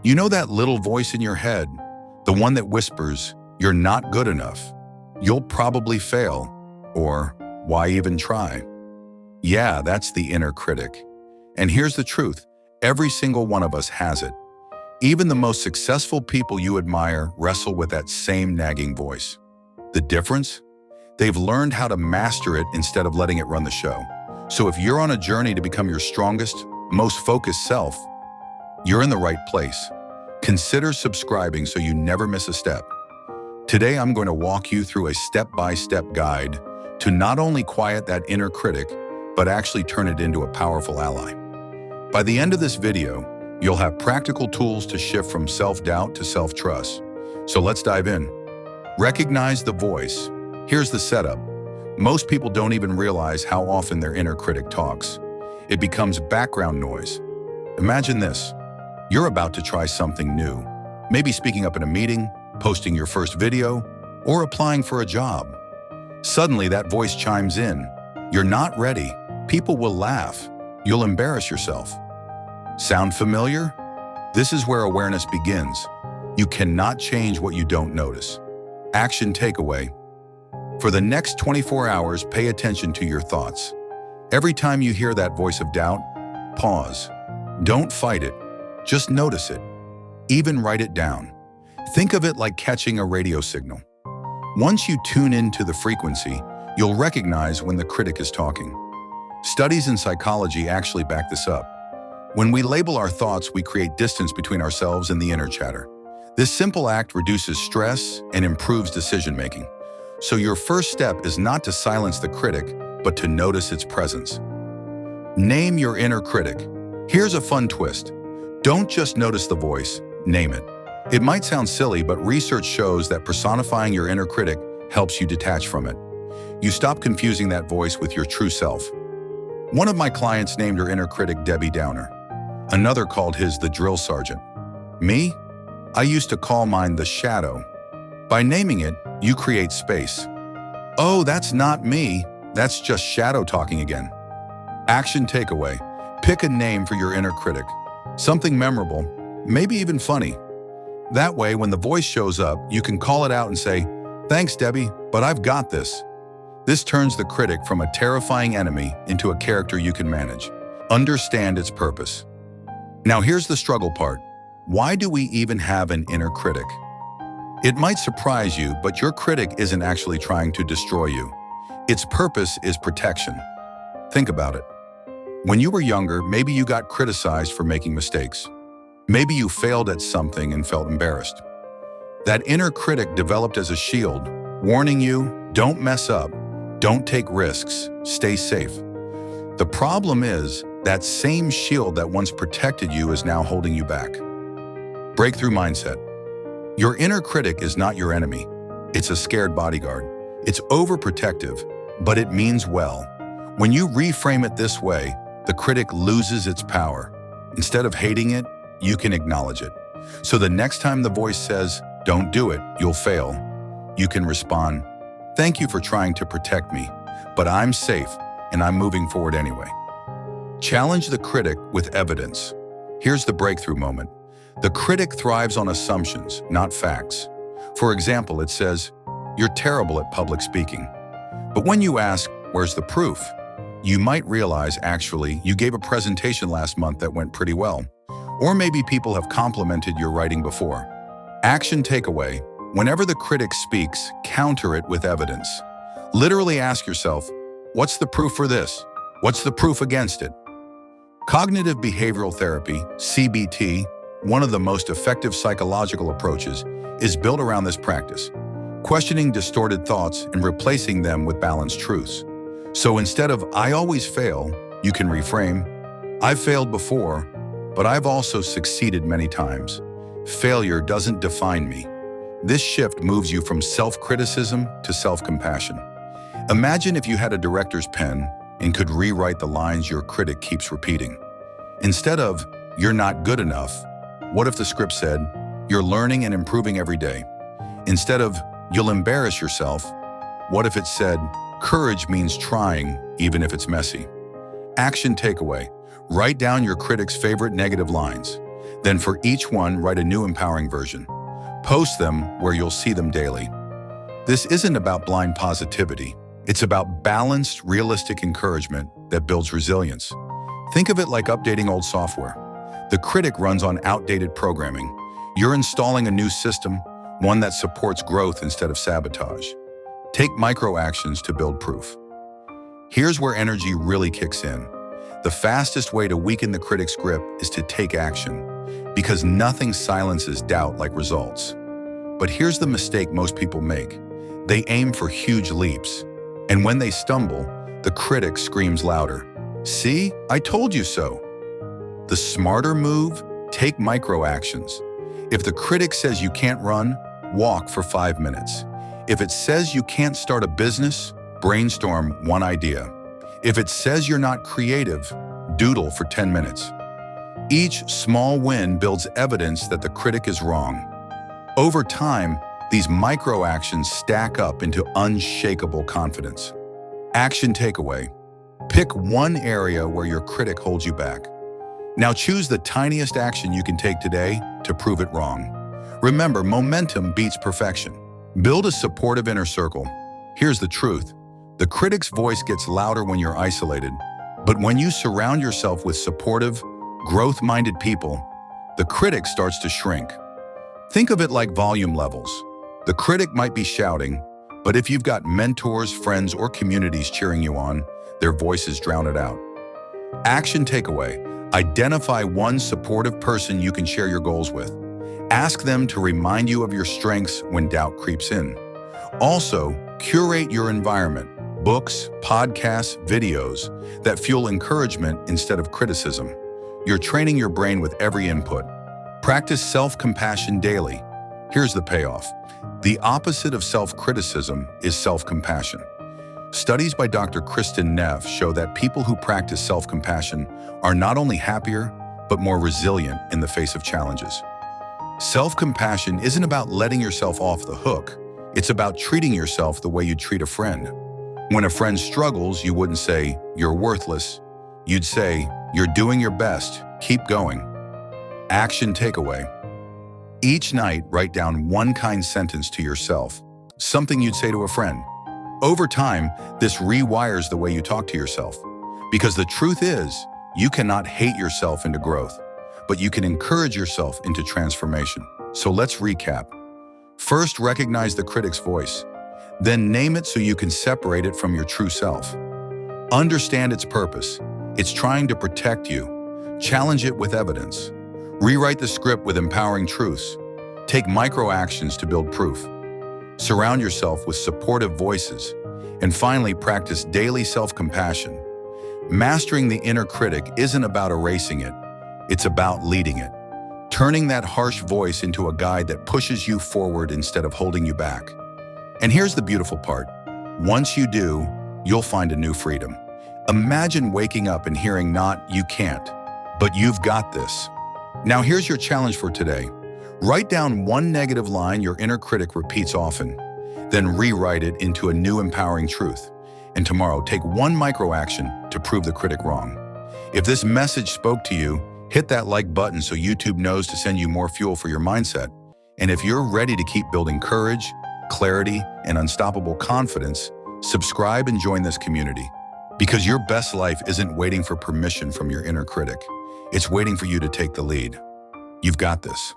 You know that little voice in your head, the one that whispers, "You're not good enough. You'll probably fail," or "Why even try?" Yeah, that's the inner critic. And here's the truth, every single one of us has it. Even the most successful people you admire wrestle with that same nagging voice. The difference? They've learned how to master it instead of letting it run the show. So if you're on a journey to become your strongest, most focused self, you're in the right place. Consider subscribing so you never miss a step. Today, I'm going to walk you through a step-by-step guide to not only quiet that inner critic, but actually turn it into a powerful ally. By the end of this video, you'll have practical tools to shift from self-doubt to self-trust. So let's dive in. Recognize the voice. Here's the setup. Most people don't even realize how often their inner critic talks. It becomes background noise. Imagine this. You're about to try something new. Maybe speaking up in a meeting, posting your first video, or applying for a job. Suddenly that voice chimes in. You're not ready. People will laugh. You'll embarrass yourself. Sound familiar? This is where awareness begins. You cannot change what you don't notice. Action takeaway. For the next 24 hours, pay attention to your thoughts. Every time you hear that voice of doubt, pause. Don't fight it. Just notice it. Even write it down. Think of it like catching a radio signal. Once you tune into the frequency, you'll recognize when the critic is talking. Studies in psychology actually back this up. When we label our thoughts, we create distance between ourselves and the inner chatter. This simple act reduces stress and improves decision-making. So your first step is not to silence the critic, but to notice its presence. Name your inner critic. Here's a fun twist. Don't just notice the voice, name it. It might sound silly, but research shows that personifying your inner critic helps you detach from it. You stop confusing that voice with your true self. One of my clients named her inner critic Debbie Downer. Another called his the drill sergeant. Me? I used to call mine the shadow. By naming it, you create space. Oh, that's not me. That's just shadow talking again. Action takeaway. Pick a name for your inner critic. Something memorable, maybe even funny. That way, when the voice shows up, you can call it out and say, "Thanks, Debbie, but I've got this." This turns the critic from a terrifying enemy into a character you can manage. Understand its purpose. Now here's the struggle part. Why do we even have an inner critic? It might surprise you, but your critic isn't actually trying to destroy you. Its purpose is protection. Think about it. When you were younger, maybe you got criticized for making mistakes. Maybe you failed at something and felt embarrassed. That inner critic developed as a shield, warning you, don't mess up, don't take risks, stay safe. The problem is, that same shield that once protected you is now holding you back. Breakthrough mindset. Your inner critic is not your enemy. It's a scared bodyguard. It's overprotective, but it means well. When you reframe it this way, the critic loses its power. Instead of hating it, you can acknowledge it. So the next time the voice says, "Don't do it, you'll fail," you can respond, "Thank you for trying to protect me, but I'm safe and I'm moving forward anyway." Challenge the critic with evidence. Here's the breakthrough moment. The critic thrives on assumptions, not facts. For example, it says, "You're terrible at public speaking." But when you ask, "Where's the proof?" you might realize, actually, you gave a presentation last month that went pretty well. Or maybe people have complimented your writing before. Action takeaway. Whenever the critic speaks, counter it with evidence. Literally ask yourself, what's the proof for this? What's the proof against it? Cognitive behavioral therapy, CBT, one of the most effective psychological approaches, is built around this practice, questioning distorted thoughts and replacing them with balanced truths. So instead of "I always fail," you can reframe, "I've failed before, but I've also succeeded many times. Failure doesn't define me." This shift moves you from self-criticism to self-compassion. Imagine if you had a director's pen and could rewrite the lines your critic keeps repeating. Instead of, "You're not good enough," what if the script said, "You're learning and improving every day"? Instead of, "You'll embarrass yourself," what if it said, "Courage means trying, even if it's messy"? Action takeaway. Write down your critic's favorite negative lines. Then for each one, write a new empowering version. Post them where you'll see them daily. This isn't about blind positivity. It's about balanced, realistic encouragement that builds resilience. Think of it like updating old software. The Critic runs on outdated programming. You're installing a new system, one that supports growth instead of sabotage. Take micro actions to build proof. Here's where energy really kicks in. The fastest way to weaken the Critic's grip is to take action, because nothing silences doubt like results. But here's the mistake most people make. They aim for huge leaps. And when they stumble, the Critic screams louder. See, I told you so. The smarter move, take micro actions. If the Critic says you can't run, walk for 5 minutes. If it says you can't start a business, brainstorm one idea. If it says you're not creative, doodle for 10 minutes. Each small win builds evidence that the Critic is wrong. Over time, these micro actions stack up into unshakable confidence. Action takeaway. Pick one area where your Critic holds you back. Now choose the tiniest action you can take today to prove it wrong. Remember, momentum beats perfection. Build a supportive inner circle. Here's the truth. The Critic's voice gets louder when you're isolated, but when you surround yourself with supportive, growth-minded people, the Critic starts to shrink. Think of it like volume levels. The Critic might be shouting, but if you've got mentors, friends, or communities cheering you on, their voices drown it out. Action takeaway. Identify one supportive person you can share your goals with. Ask them to remind you of your strengths when doubt creeps in. Also, curate your environment. Books, podcasts, videos that fuel encouragement instead of criticism. You're training your brain with every input. Practice self-compassion daily. Here's the payoff. The opposite of self-criticism is self-compassion. Studies by Dr. Kristen Neff show that people who practice self-compassion are not only happier, but more resilient in the face of challenges. Self-compassion isn't about letting yourself off the hook. It's about treating yourself the way you'd treat a friend. When a friend struggles, you wouldn't say, "You're worthless." You'd say, "You're doing your best. Keep going." Action takeaway. Each night, write down one kind sentence to yourself, something you'd say to a friend. Over time, this rewires the way you talk to yourself. Because the truth is, you cannot hate yourself into growth, but you can encourage yourself into transformation. So let's recap. First, recognize the Critic's voice. Then name it so you can separate it from your true self. Understand its purpose. It's trying to protect you. Challenge it with evidence. Rewrite the script with empowering truths. Take micro actions to build proof. Surround yourself with supportive voices. And finally, practice daily self-compassion. Mastering the inner critic isn't about erasing it. It's about leading it. Turning that harsh voice into a guide that pushes you forward instead of holding you back. And here's the beautiful part. Once you do, you'll find a new freedom. Imagine waking up and hearing not "you can't," but "you've got this." Now here's your challenge for today. Write down one negative line your inner critic repeats often, then rewrite it into a new empowering truth. And tomorrow, take one micro action to prove the critic wrong. If this message spoke to you, hit that like button so YouTube knows to send you more fuel for your mindset. And if you're ready to keep building courage, clarity, and unstoppable confidence, subscribe and join this community. Because your best life isn't waiting for permission from your inner critic. It's waiting for you to take the lead. You've got this.